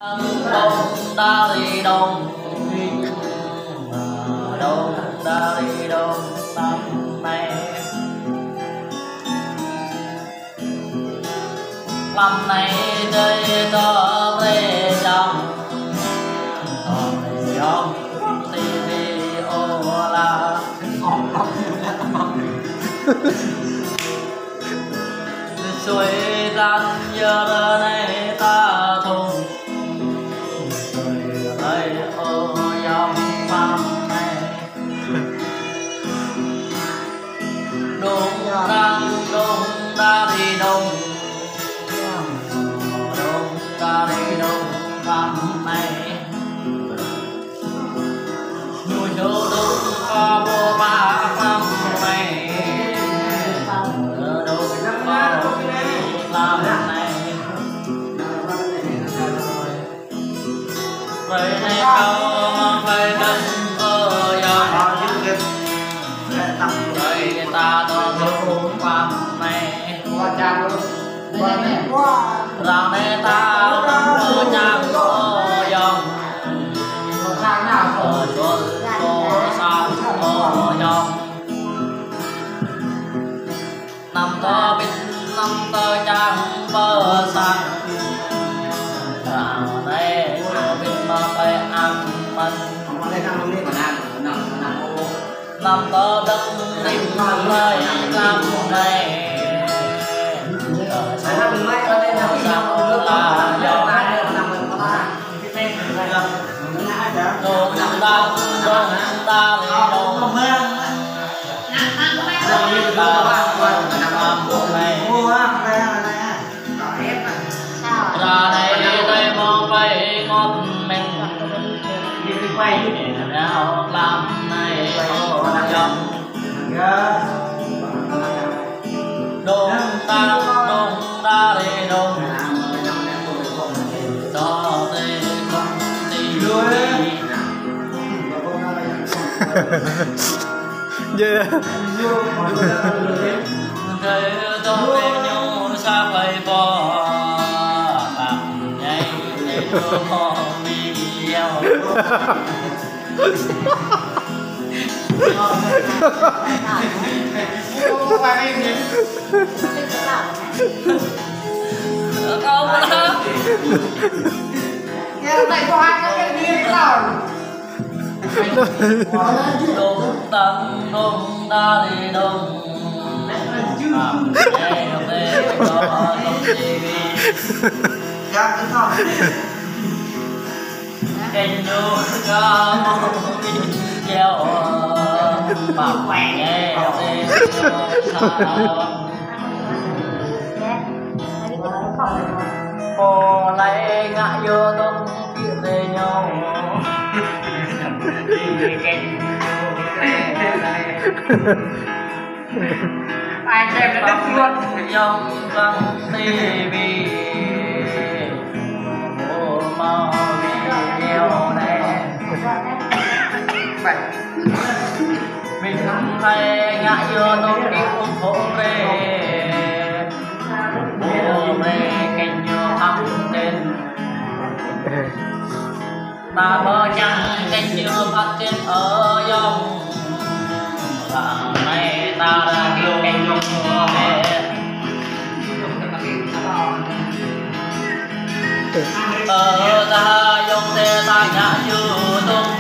Đông đa đi đông, đông đa đi đông năm nay. Năm nay đây có về trong trong TV ô la suy răn giờ này ta thùng đây ô dòng năm này đúng ra đi đông ta đi đâu năm nay nuôi nhớ đúng có vô ba năm này đâu có làm này vậy này câu vậy cần ở dòng vậy ta có đúng năm này rằng này ta ở nhà có dòng ở xuân có sao có dòng năm tơ biết năm tơ trang bơ sang rằng này có biết mà phải ăn mần năm tơ đất đinh nơi làm này ra đây đây mong bay ngon mình nào làm này dòng đông ta đi đông cho đây không đi yeah. Thế cho bên nhau xa bay bò bằng nhảy để cho họ đi theo không đó nghe này có hai cái gì cái nào đông ta đi đông làm nghe về cho TV kênh du ca gieo bạc nghe về cô lấy ngã vô tung chuyện về nhau đi kênh ai xem nó đứt luôn dòng răng TV ô màu video này mình hay ngã vô tung đi ủng hộ về ô về kênh vô thăm tên ta mơ chẳng kênh vô phát triển ở dòng là này ta đã kêu kênh vô ở ta dòng xe ta ngã vô tung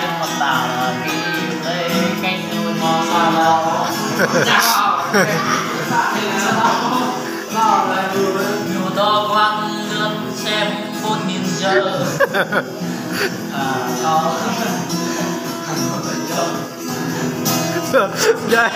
nhưng mà ta là khi đây kênh vô mò xa lò nhiều to quăng nước xem 4.000 giờ Dạ,